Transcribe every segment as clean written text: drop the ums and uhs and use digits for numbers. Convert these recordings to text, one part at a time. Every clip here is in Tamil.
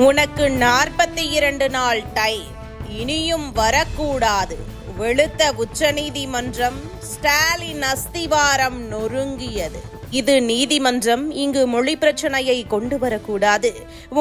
உனக்கு 42 நாள் டைம், இனியும் வரக்கூடாது. வெளுத்த உச்சநீதிமன்றம், ஸ்டாலின் அஸ்திவாரம் நொறுங்கியது. இது நீதிமன்றம், இங்கு மொழி பிரச்சனையை கொண்டு வரக்கூடாது.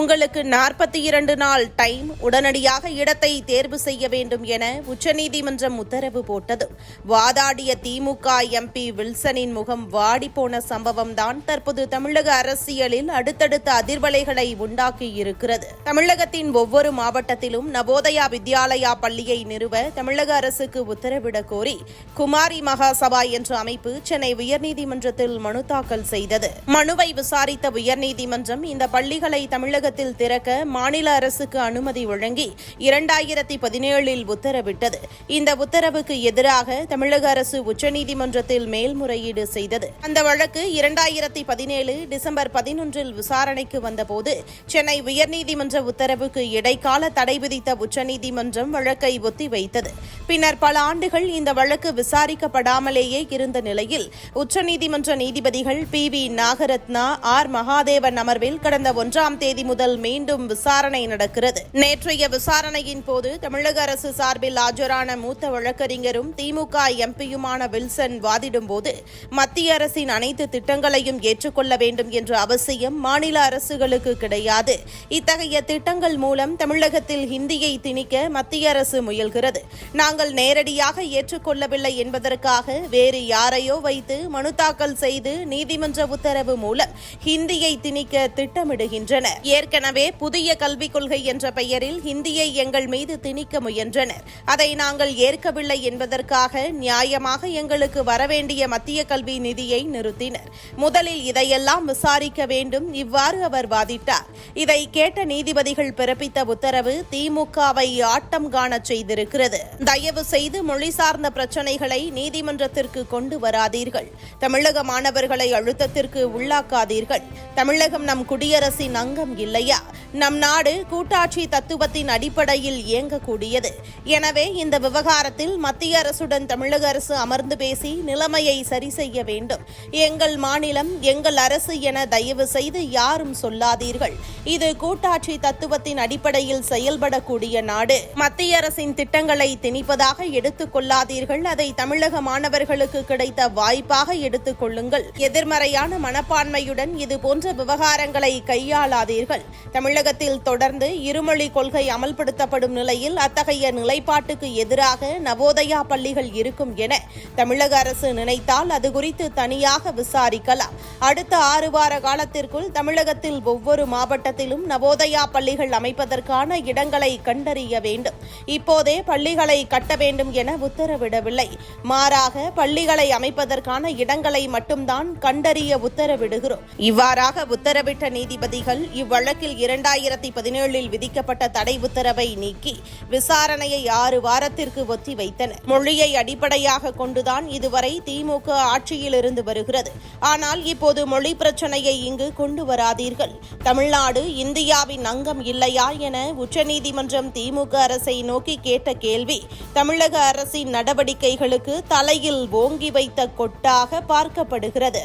உங்களுக்கு 42 நாள் டைம், உடனடியாக இடத்தை தேர்வு செய்ய வேண்டும் என உச்சநீதிமன்றம் உத்தரவு போட்டது. வாதாடிய திமுக எம்பி வில்சனின் முகம் வாடிப்போன சம்பவம் தான் தற்போது தமிழக அரசியலில் அடுத்தடுத்த அதிர்வலைகளை உண்டாக்கியிருக்கிறது. தமிழகத்தின் ஒவ்வொரு மாவட்டத்திலும் நவோதயா வித்யாலயா பள்ளியை நிறுவ தமிழக அரசுக்கு உத்தரவிடக் கோரி குமாரி மகாசபா என்ற அமைப்பு சென்னை உயர்நீதிமன்றத்தில் மனு தாக்கல் செய்தது. மனுவை விசாரித்த உயர்நீதிமன்றம் இந்த பள்ளிகளை தமிழகத்தில் திறக்க மாநில அரசுக்கு அனுமதி வழங்கி 2017 உத்தரவிட்டது. இந்த உத்தரவுக்கு எதிராக தமிழக அரசு உச்சநீதிமன்றத்தில் மேல்முறையீடு செய்தது. அந்த வழக்கு 2017 டிசம்பர் 11 விசாரணைக்கு வந்தபோது சென்னை உயர்நீதிமன்ற உத்தரவுக்கு இடைக்கால தடை விதித்த உச்சநீதிமன்றம் வழக்கை ஒத்திவைத்தது. பின்னர் பல ஆண்டுகள் இந்த வழக்கு விசாரிக்கப்படாமலேயே இருந்த நிலையில் உச்சநீதிமன்ற நீதிபதிகள் PV நாகரத்னா, R மகாதேவன் அமர்வில் கடந்த 1ஆம் தேதி முதல் மீண்டும் விசாரணை நடக்கிறது. நேற்றைய விசாரணையின் போது தமிழக அரசு சார்பில் ஆஜரான மூத்த வழக்கறிஞரும் திமுக எம்பியுமான வில்சன் வாதிடும் போது மத்திய அரசின் அனைத்து திட்டங்களையும் ஏற்றுக்கொள்ள வேண்டும் என்ற அவசியம் மாநில அரசுகளுக்கு கிடையாது. இத்தகைய திட்டங்கள் மூலம் தமிழகத்தில் ஹிந்தியை திணிக்க மத்திய அரசு முயல்கிறது. நாங்கள் நேரடியாக ஏற்றுக்கொள்ளவில்லை என்பதற்காக வேறு யாரையோ வைத்து மனு தாக்கல் செய்து நீதிமன்ற உத்தரவு மூலம் ஹிந்தியை திணிக்க திட்டமிடுகின்றனர். ஏற்கனவே புதிய கல்விக் கொள்கை என்ற பெயரில் ஹிந்தியை எங்கள் மீது திணிக்க முயன்றனர். அதை நாங்கள் ஏற்கவில்லை என்பதற்காக நியாயமாக எங்களுக்கு வரவேண்டிய மத்திய கல்வி நிதியை நிறுத்தினர். முதலில் இதையெல்லாம் விசாரிக்க வேண்டும், இவ்வாறு அவர் வாதிட்டார். இதை கேட்ட நீதிபதிகள் பிறப்பித்த உத்தரவு திமுகவை ஆட்டம் காணச் செய்திருக்கிறது. தயவு செய்து மொழி சார்ந்த பிரச்சனைகளை நீதிமன்றத்திற்கு கொண்டு வராதீர்கள். தமிழக மாணவர்களை அழுத்தத்திற்கு உள்ளாக்காதீர்கள். தமிழகம் நம் குடியரசின் அங்கம் இல்லையா? நம் நாடு கூட்டாட்சி தத்துவத்தின் அடிப்படையில் இயங்கக்கூடியது. எனவே இந்த விவகாரத்தில் மத்திய அரசுடன் தமிழக அரசு அமர்ந்து பேசி நிலைமையை சரி செய்ய வேண்டும். எங்கள் மாநிலம், எங்கள் அரசு என தயவு செய்து யாரும் சொல்லாதீர்கள். இது கூட்டாட்சி தத்துவத்தின் அடிப்படையில் செயல்படக்கூடிய நாடு. மத்திய அரசின் திட்டங்களை திணிப்பதாக எடுத்துக் கொள்ளாதீர்கள். அதை தமிழக மாணவர்களுக்கு கிடைத்த வாய்ப்பாக எடுத்துக் கொள்ளுங்கள். எதிர்மறையான மனப்பான்மையுடன் இதுபோன்ற விவகாரங்களை கையாளாதீர்கள். தமிழகத்தில் தொடர்ந்து இருமொழி கொள்கை அமல்படுத்தப்படும் நிலையில் அத்தகைய நிலைப்பாட்டுக்கு எதிராக நவோதயா பள்ளிகள் இருக்கும் என தமிழக அரசு நினைத்தால் அது குறித்து தனியாக விசாரிக்கலாம். அடுத்த 6 வார காலத்திற்குள் தமிழகத்தில் ஒவ்வொரு மாவட்டத்திலும் நவோதயா பள்ளிகள் அமைப்பதற்கான இடங்களை கண்டறிய வேண்டும். இப்போதே பள்ளிகளை கட்ட வேண்டும் என உத்தரவிடவில்லை. மாறாக பள்ளிகளை அமைப்பதற்கான இடங்களை மட்டும்தான் கண்டறிய உத்தரவிடுகிறோம். இவ்வாறாக உத்தரவிட்ட நீதிபதிகள் இவ்வழக்கில் 2017 விதிக்கப்பட்ட தடை உத்தரவை நீக்கி விசாரணையை 6 வாரத்திற்கு ஒத்திவைத்தனர். மொழியை அடிப்படையாக கொண்டுதான் இதுவரை திமுக ஆட்சியில் இருந்து வருகிறது. ஆனால் இப்போது மொழி பிரச்சனையை இங்கு கொண்டு வராதீர்கள். தமிழ்நாடு இந்தியாவின் அங்கம் இல்லையா என உச்சநீதிமன்றம் திமுக அரசை நோக்கி கேட்ட கேள்வி தமிழக அரசின் நடவடிக்கைகளுக்கு தலையில் ஓங்கி வைத்த கொட்டாக பார்க்கப்படுகிறது.